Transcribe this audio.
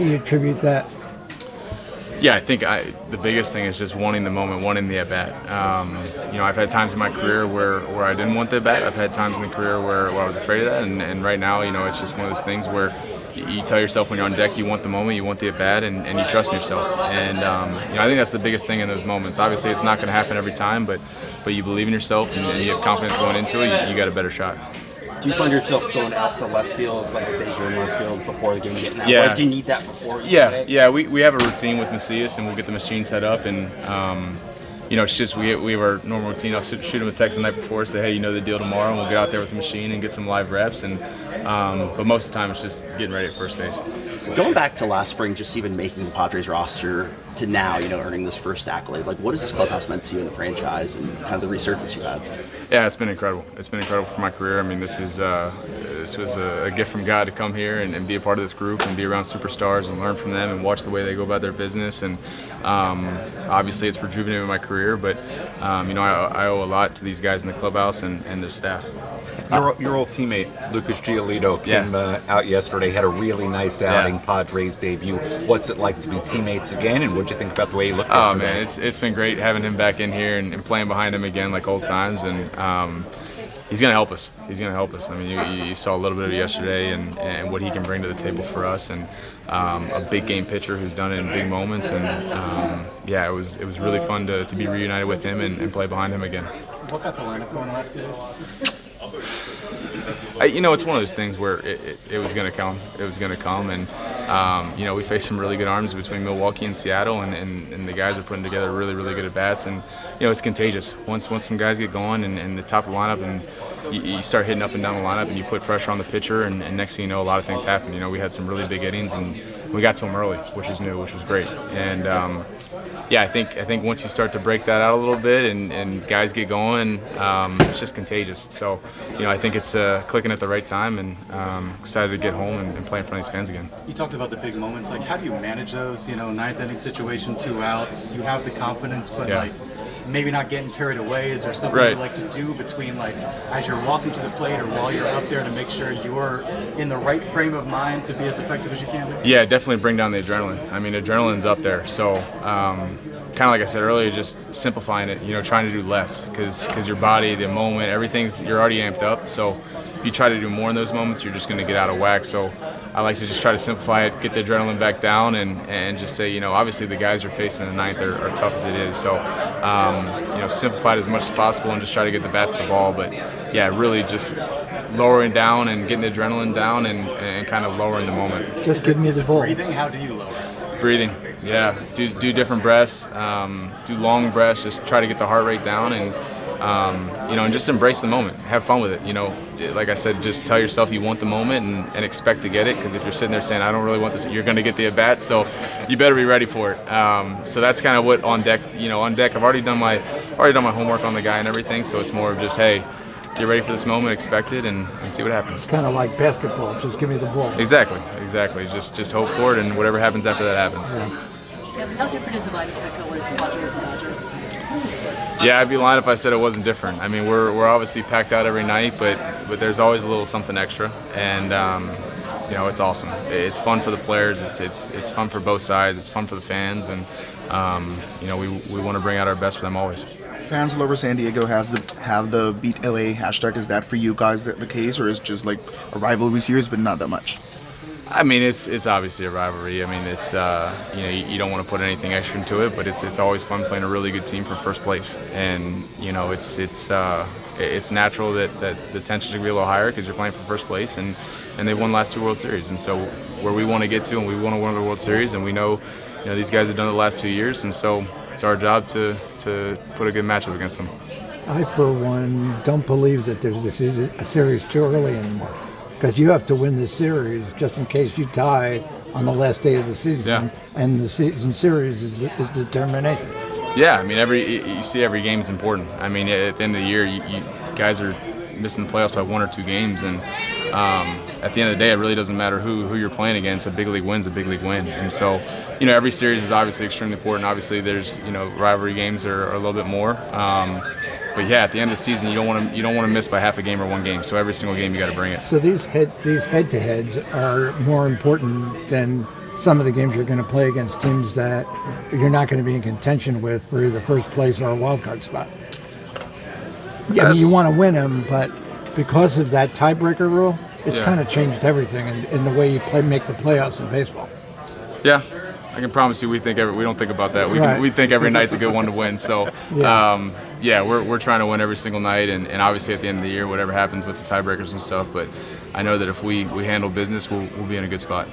You attribute that? Yeah, I think the biggest thing is just wanting the moment, wanting the at-bat. I've had times in my career where I didn't want the at-bat. I've had times in the career where I was afraid of that, and right now, it's just one of those things where you tell yourself when you're on deck you want the moment, you want the at-bat, and you trust in yourself. And I think that's the biggest thing in those moments. Obviously, it's not going to happen every time, but you believe in yourself and you have confidence going into it, you got a better shot. Do you find yourself going out to left field, like the days you're in left field before the game getting out? Yeah. Like, do you need that before? Yeah. We have a routine with Macias, and we'll get the machine set up, and it's just we have our normal routine. I'll shoot him a text the night before, say, hey, you know the deal tomorrow, and we'll get out there with the machine and get some live reps. And but most of the time, it's just getting ready at first base. Going back to last spring, just even making the Padres roster to now, earning this first accolade, like what has this clubhouse meant to you in the franchise and kind of the resurgence you had? Yeah, it's been incredible. It's been incredible for my career. I mean, this was a gift from God to come here and be a part of this group and be around superstars and learn from them and watch the way they go about their business. And obviously, it's rejuvenated my career, but I owe a lot to these guys in the clubhouse and the staff. Your old teammate Lucas Giolito came out yesterday, had a really nice outing, Padres debut. What's it like to be teammates again, and what do you think about the way he looked yesterday? Oh man, it's been great having him back in here and playing behind him again like old times, and he's going to help us. I mean, you saw a little bit of it yesterday and what he can bring to the table for us, and a big game pitcher who's done it in big moments, and it was really fun to be reunited with him and play behind him again. What got the lineup going the last 2 days? It's one of those things where it was going to come. It was going to come, and we faced some really good arms between Milwaukee and Seattle, and the guys are putting together really, really good at bats, and it's contagious. Once some guys get going and the top of the lineup, and you start hitting up and down the lineup, and you put pressure on the pitcher, and next thing you know, a lot of things happen. We had some really big innings, and we got to them early, which was new, which was great, and I think once you start to break that out a little bit and guys get going, it's just contagious. So, I think it's clicking at the right time, and excited to get home and play in front of these fans again. You talked about the big moments. Like, how do you manage those? Ninth inning situation, 2 outs. You have the confidence, but maybe not getting carried away. Is there something you like to do between, like, as you're walking to the plate or while you're up there to make sure you're in the right frame of mind to be as effective as you can be? Yeah, definitely bring down the adrenaline. I mean, adrenaline's up there. So, kind of like I said earlier, just simplifying it, trying to do less, because your body, the moment, you're already amped up. So if you try to do more in those moments, you're just going to get out of whack. So I like to just try to simplify it, get the adrenaline back down, and just say, obviously the guys you're facing in the ninth are tough as it is. So, simplify it as much as possible and just try to get the bat to the ball. But really just lowering down and getting the adrenaline down and kind of lowering the moment. Just give me the ball. Breathing, how do you lower it? Breathing, do different breaths, do long breaths, just try to get the heart rate down, and and just embrace the moment, have fun with it. Like I said, just tell yourself you want the moment and expect to get it, because if you're sitting there saying I don't really want this, you're going to get the at bat, so you better be ready for it. So that's kind of what on deck. I've already done my homework on the guy and everything, so it's more of just, hey, get ready for this moment, expect it, and see what happens. It's kind of like basketball, just give me the ball. Exactly. Just hope for it, and whatever happens after that happens. Yeah, but how different is the lineup when it's Padres and Dodgers? Yeah, I'd be lying if I said it wasn't different. I mean, we're obviously packed out every night, but there's always a little something extra, and it's awesome. It's fun for the players. It's fun for both sides. It's fun for the fans, and we want to bring out our best for them always. Fans all over San Diego have the Beat LA hashtag. Is that for you guys the case, or is it just like a rivalry series, but not that much? I mean, it's obviously a rivalry. I mean, it's you don't want to put anything extra into it, but it's always fun playing a really good team for first place, and it's natural that the tension's gonna be a little higher because you're playing for first place, and they've won the last 2 World Series, and so where we want to get to, and we want to win the World Series, and we know these guys have done it the last 2 years, and so it's our job to put a good matchup against them. I, for one, don't believe that there's a series too early anymore, because you have to win the series just in case you tie on the last day of the season, and the season series is determination. Yeah, I mean, you see every game is important. I mean, at the end of the year, you guys are missing the playoffs by 1 or 2 games, and at the end of the day, it really doesn't matter who you're playing against. A big league win's a big league win, and so every series is obviously extremely important. Obviously, there's rivalry games are a little bit more. But at the end of the season, you don't want to miss by half a game or 1 game. So every single game, you got to bring it. So these head-to-heads are more important than some of the games you're going to play against teams that you're not going to be in contention with for either first place or a wild card spot. Yeah, I mean, you want to win them, but because of that tiebreaker rule, it's kind of changed everything in the way you make the playoffs in baseball. Yeah, I can promise you we don't think about that. We think every night's a good one to win. So, we're trying to win every single night, and obviously at the end of the year, whatever happens with the tiebreakers and stuff. But I know that if we handle business, we'll be in a good spot.